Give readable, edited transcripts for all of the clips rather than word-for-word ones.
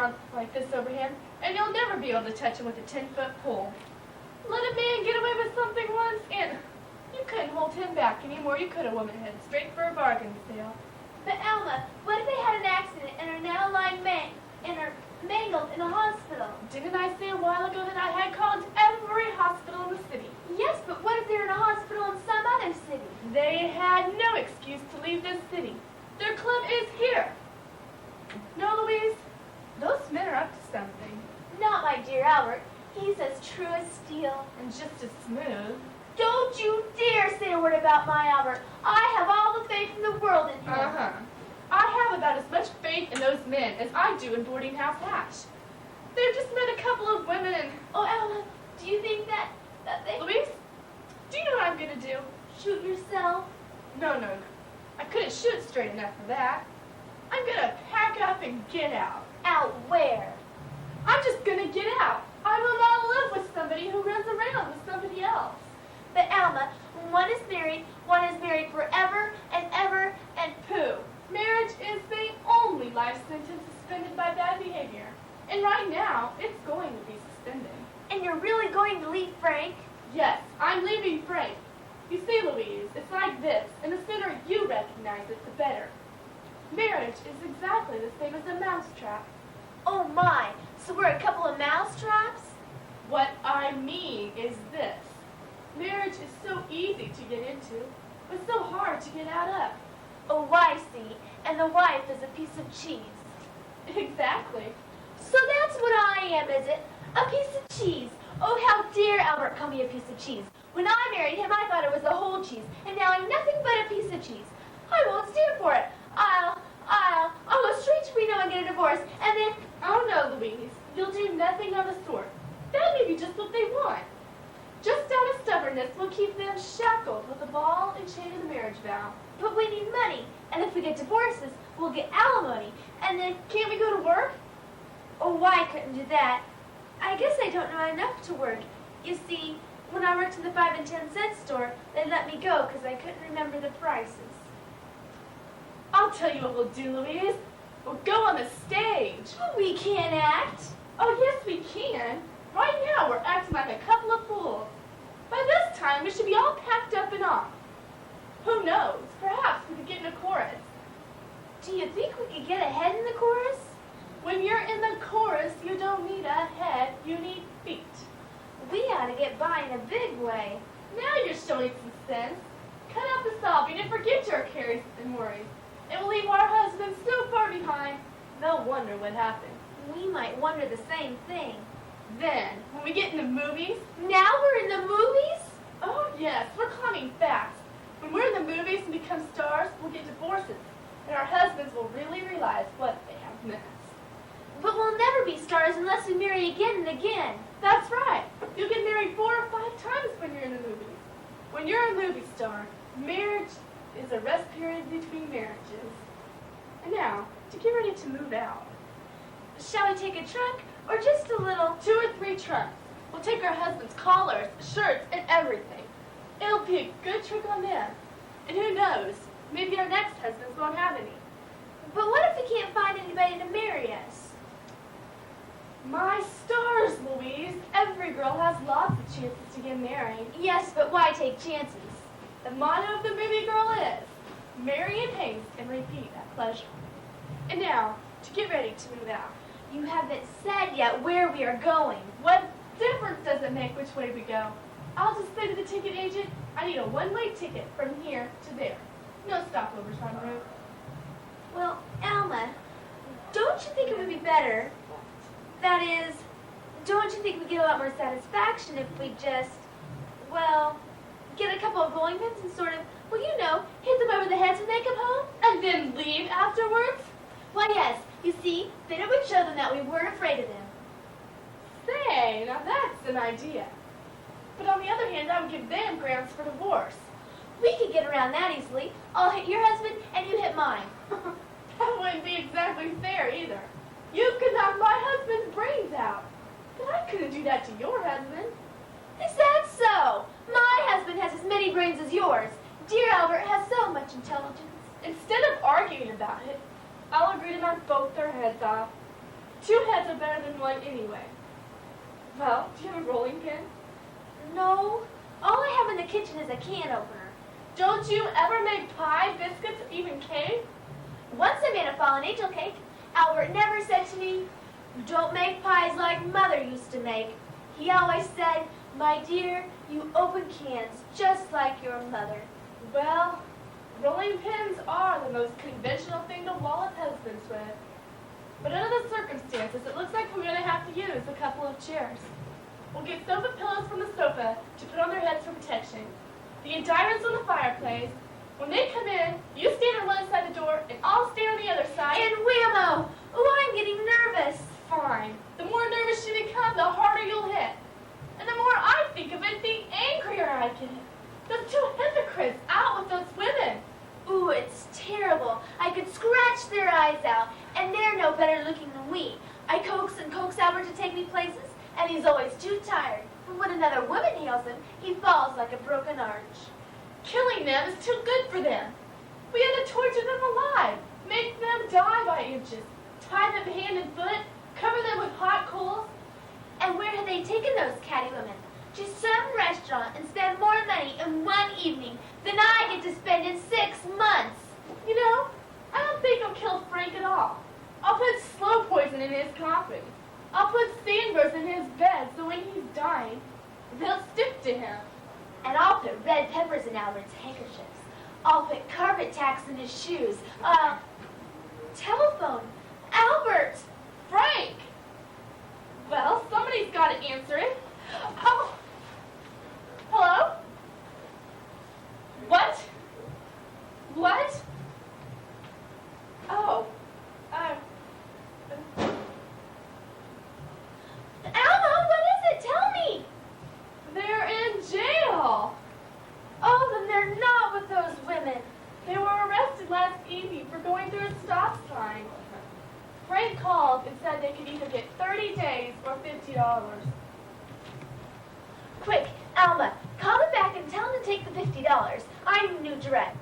arm like this over him, and you'll never be able to touch him with a 10-foot pole. Let a man get away with something once, and you couldn't hold him back anymore. You could a woman headed straight for a bargain sale. But Alma, what if they had an accident and are now lying mangled in a hospital? Didn't I say a while ago that I had called every hospital in the city? Yes, but what if they're in a hospital in some other city? They had no excuse to leave this city. Their club is here. No, Louise, those men are up to something. Not my dear Albert. He's as true as steel. And just as smooth. Don't you dare say a word about my Albert. I have all the faith in the world in him. Uh-huh. I have about as much faith in those men as I do in boarding house hash. They've just met a couple of women and... Oh, Alma, do you think that they... Louise, do you know what I'm going to do? Shoot yourself? No. I couldn't shoot straight enough for that. I'm going to pack up and get out. Out where? I'm just going to get out. I will not live with somebody who runs around with somebody else. But Alma, one is married forever and ever and pooh. Marriage is the only life sentence suspended by bad behavior. And right now, it's going to be suspended. And you're really going to leave Frank? Yes, I'm leaving Frank. You see, Louise, it's like this, and the sooner you recognize it, the better. Marriage is exactly the same as a mousetrap. Oh my, so we're a couple of mousetraps? What I mean is this. Marriage is so easy to get into, but so hard to get out of. Oh, I see. And the wife is a piece of cheese. Exactly. So that's what I am, is it? A piece of cheese. Oh, how dare Albert call me a piece of cheese. When I married him, I thought it was the whole cheese, and now I'm nothing but a piece of cheese. I won't stand for it. I'll go straight to Reno and get a divorce, and then... Oh, no, Louise. You'll do nothing of the sort. That may be just what they want. Just out of stubbornness will keep them shackled with a ball and chain of the marriage vow. But we need money, and if we get divorces, we'll get alimony, and then... Can't we go to work? Oh, I couldn't do that. I guess I don't know enough to work. You see, when I worked in the 5 and 10 cent store, they let me go because I couldn't remember the prices. I'll tell you what we'll do, Louise. We'll go on the stage. But we can't act. Oh, yes, we can. Right now, we're acting like a couple of fools. By this time, we should be all packed up and off. Who knows? Perhaps we could get in a chorus. Do you think we could get ahead in the chorus? When you're in the chorus, you don't need a head, you need feet. We ought to get by in a big way. Now you're showing some sense. Cut out the sobbing and forget your cares and worries. It will leave our husbands so far behind, they'll wonder what happened. We might wonder the same thing. Then, when we get in the movies... Now we're in the movies? Oh, yes, we're climbing fast. When we're in the movies and become stars, we'll get divorces, and our husbands will really realize what they have missed. But we'll never be stars unless we marry again and again. That's right. You'll get married 4 or 5 times when you're in the movies. When you're a movie star, marriage is a rest period between marriages. And now, to get ready to move out. Shall we take a trunk or just a little? 2 or 3 trunks. We'll take our husbands' collars, shirts, and everything. It'll be a good trick on them. And who knows, maybe our next husbands won't have any. But what if we can't find anybody to marry us? My stars, Louise. Every girl has lots of chances to get married. Yes, but why take chances? The motto of the movie girl is, marry in haste and repeat at pleasure. And now, to get ready to move out. You haven't said yet where we are going. What difference does it make which way we go? I'll just say to the ticket agent, I need a one-way ticket from here to there. No stopovers on the road. Well, Alma, don't you think it would be better? That is, don't you think we get a lot more satisfaction if we just, well, get a couple of bowling pins and sort of, well, you know, hit them over the heads when they come home? And then leave afterwards? Why, yes. You see, then it would show them that we weren't afraid of them. Say, now that's an idea. But on the other hand, I would give them grounds for divorce. We could get around that easily. I'll hit your husband and you hit mine. That wouldn't be exactly fair either. You could knock my husband's brains out. But I couldn't do that to your husband. Is that so? My husband has as many brains as yours. Dear Albert has so much intelligence. Instead of arguing about it, I'll agree to knock both their heads off. 2 heads are better than 1 anyway. Well, do you have a rolling pin? No. All I have in the kitchen is a can opener. Don't you ever make pie, biscuits, or even cake? Once I made a fallen angel cake. Albert never said to me, "You don't make pies like Mother used to make." He always said, "My dear, you open cans just like your mother." Well, rolling pins are the most conventional thing to wall up husbands with. But under the circumstances, it looks like we're going to have to use a couple of chairs. We'll get sofa pillows from the sofa to put on their heads for protection. The indictments on the fireplace. When they come in, you stand on one side of the door, and I'll stand on the other side. And whammo! Oh, I'm getting nervous. Fine. The more nervous you become, the harder you'll hit. And the more I think of it, the angrier I get. Those 2 hypocrites, out with those women. Ooh, it's terrible. I could scratch their eyes out, and they're no better looking than we. I coax and coax Albert to take me places, and he's always too tired. And when another woman hails him, he falls like a broken arch. Killing them is too good for them. We had to torture them alive, make them die by inches, tie them hand and foot, cover them with hot coals. And where had they taken those catty women? To some restaurant and spend more money in 1 evening than I get to spend in 6 months. You know, I don't think I'll kill Frank at all. I'll put slow poison in his coffee. I'll put sandburrs in his bed so when he's dying, they'll stick to him. And I'll put red peppers in Albert's handkerchiefs. I'll put carpet tacks in his shoes. Telephone. Albert! Frank! Well, somebody's got to answer it. Oh! Hello? What? What? Oh. Alma, what is it? Tell me! They're in jail. Oh, then they're not with those women. They were arrested last evening for going through a stop sign. Frank called and said they could either get 30 days or $50. Quick, Alma, call them back and tell them to take the $50. I'm New Direct.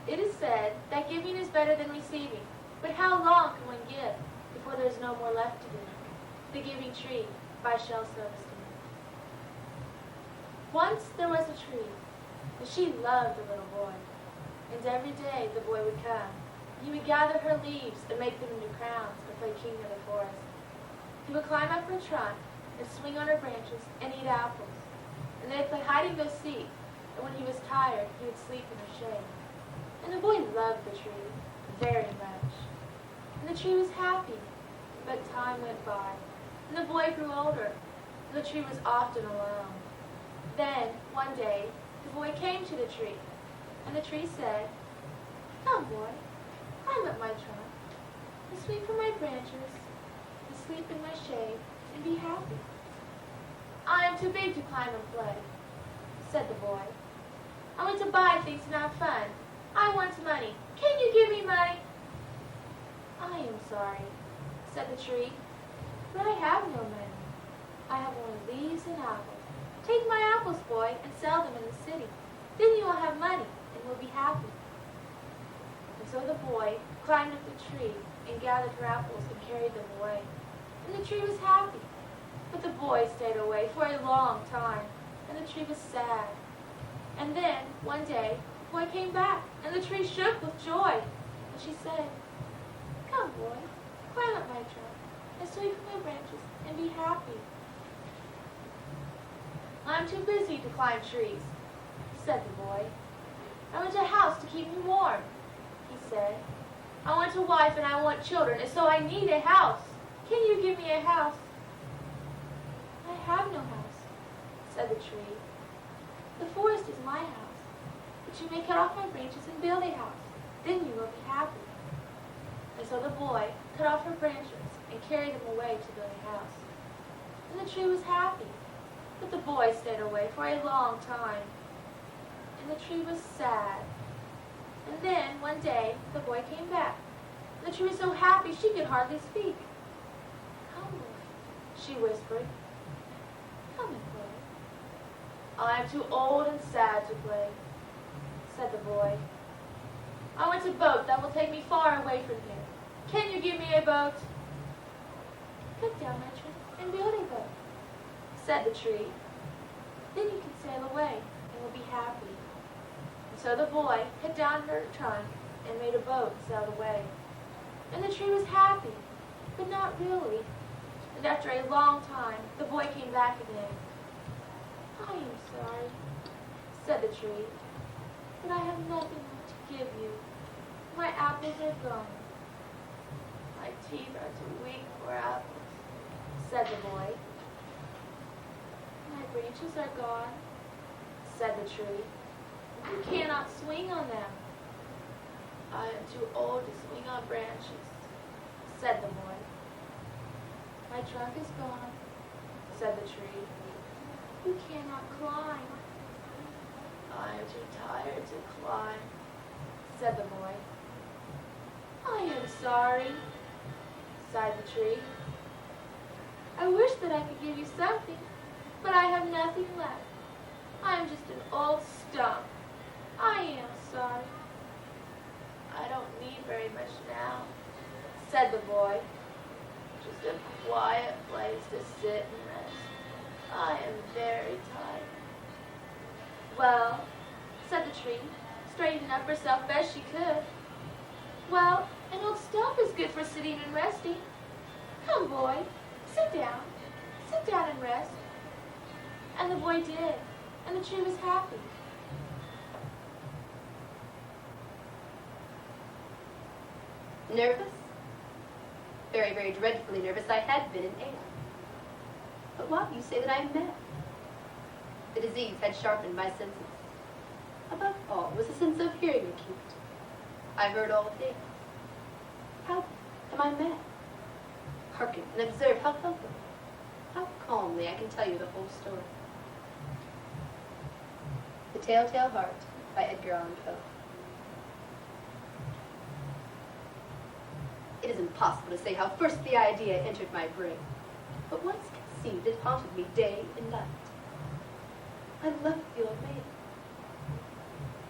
It is said that giving is better than receiving, but how long can one give before there is no more left to give? The Giving Tree by Shel Silverstein. Once there was a tree, and she loved the little boy, and every day the boy would come. He would gather her leaves and make them into crowns and play king of the forest. He would climb up her trunk and swing on her branches and eat apples, and they'd play hide and go seek, and when he was tired, he would sleep in her shade. And the boy loved the tree very much. And the tree was happy, but time went by, and the boy grew older, and the tree was often alone. Then, one day, the boy came to the tree, and the tree said, "Come, boy, climb up my trunk, and swing from my branches, and sleep in my shade, and be happy." "I am too big to climb and play," said the boy. "I want to buy things and have fun. I want money. Can you give me money?" "I am sorry," said the tree, "but I have no money. I have only leaves and apples. Take my apples, boy, and sell them in the city. Then you will have money and will be happy." And so the boy climbed up the tree and gathered her apples and carried them away. And the tree was happy. But the boy stayed away for a long time, and the tree was sad. And then, one day, the boy came back, and the tree shook with joy. And she said, "Come, boy, climb up my trunk, and swing from my branches, and be happy." "I'm too busy to climb trees," said the boy. "I want a house to keep me warm," he said. "I want a wife and I want children, and so I need a house. Can you give me a house?" "I have no house," said the tree. "The forest is my house, but you may cut off my branches and build a house. Then you will be happy." And so the boy cut off her branches and carried them away to build a house. And the tree was happy, but the boy stayed away for a long time. And the tree was sad. And then, one day, the boy came back. And the tree was so happy she could hardly speak. "Come, boy," she whispered. "Come and play." "I am too old and sad to play," said the boy. "I want a boat that will take me far away from here. Can you give me a boat? Cut down my tree and build a boat, said the tree. Then you can sail away and we'll be happy. And so the boy cut down her trunk and made a boat and sailed away. And the tree was happy, but not really. And after a long time, the boy came back again. I am sorry, said the tree, but I have nothing to give you. My apples are gone. My teeth are too weak for apples, said the boy. My branches are gone, said the tree. You cannot swing on them. I am too old to swing on branches, said the boy. My trunk is gone, said the tree. You cannot climb. I am too tired to climb, said the boy. I am sorry, sighed the tree. I wish that I could give you something, but I have nothing left. I am just an old stump. I am sorry. I don't need very much now, said the boy. Just a quiet place to sit and rest. I am very tired. Well, said the tree, straightening up herself best she could. Well, an old stump is good for sitting and resting. Come, boy, sit down. Sit down and rest. And the boy did, and the tree was happy. Nervous? Very, very dreadfully nervous I had been in Ayr. But why do you say that I am mad? The disease had sharpened my senses. Above all was the sense of hearing acute. I heard all things. How am I mad? Hearken and observe how comfortably, how calmly I can tell you the whole story. The Telltale Heart by Edgar Allan Poe. It is impossible to say how first the idea entered my brain, but once conceived, it haunted me day and night. I loved the old man.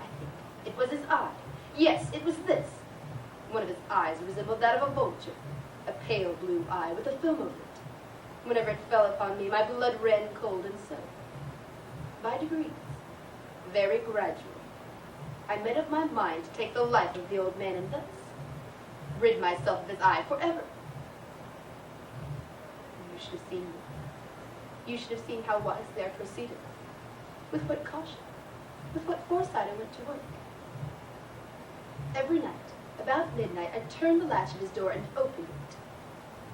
I think it was his eye. Yes, it was this. One of his eyes resembled that of a vulture, a pale blue eye with a film over it. Whenever it fell upon me, my blood ran cold and so. By degrees, very gradually, I made up my mind to take the life of the old man and thus rid myself of his eye forever. You should have seen me. You should have seen how wisely I proceeded. With what caution, with what foresight I went to work. Every night, about midnight, I turned the latch of his door and opened it.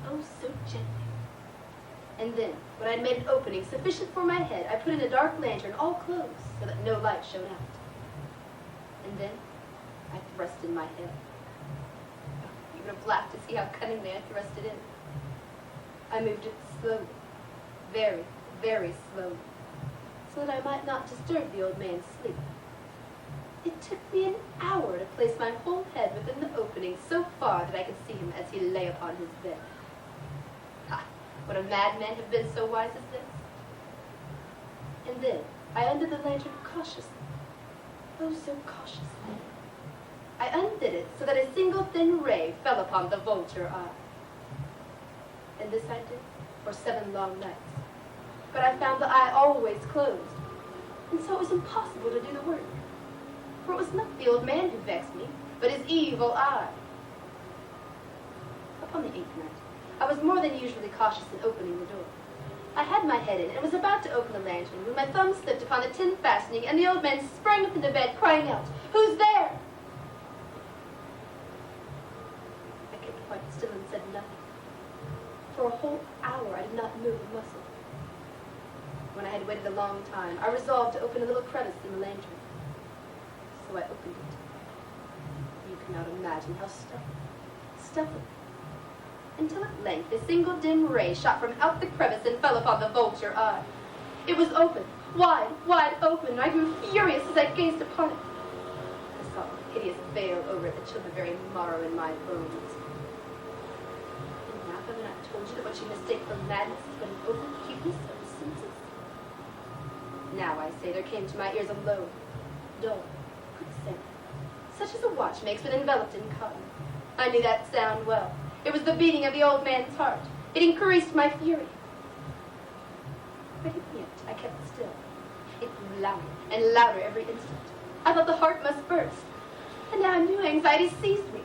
Oh, so gently. And then, when I had made an opening sufficient for my head, I put in a dark lantern, all closed, so that no light shone out. And then, I thrust in my head. You would have laughed to see how cunningly I thrust it in. I moved it slowly, very, very slowly, so that I might not disturb the old man's sleep. It took me an hour to place my whole head within the opening so far that I could see him as he lay upon his bed. Ah, would a madman have been so wise as this? And then I undid the lantern cautiously. Oh, so cautiously. I undid it so that a single thin ray fell upon the vulture eye. And this I did for 7 long nights. But I found the eye always closed, and so it was impossible to do the work. For it was not the old man who vexed me, but his evil eye. Upon the 8th night, I was more than usually cautious in opening the door. I had my head in and was about to open the lantern when my thumb slipped upon the tin fastening, and the old man sprang up into bed, crying out, "Who's there?" I kept quite still and said nothing. For a whole hour I did not move a muscle. When I had waited a long time, I resolved to open a little crevice in the lantern. So I opened it. You cannot imagine how stuffy, until at length a single dim ray shot from out the crevice and fell upon the vulture eye. It was open, wide, wide open, and I grew furious as I gazed upon it. I saw a hideous veil over it that chilled the very marrow in my bones. And now haven't I told you that what you mistake for madness is but an over-cuteness of the senses? Now, I say, there came to my ears a low, dull, quick sound, such as a watch makes when enveloped in cotton. I knew that sound well. It was the beating of the old man's heart. It increased my fury. But yet I kept still. It grew louder and louder every instant. I thought the heart must burst. And now a new anxiety seized me.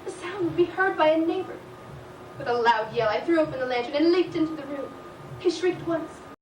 The sound would be heard by a neighbor. With a loud yell, I threw open the lantern and leaped into the room. He shrieked once,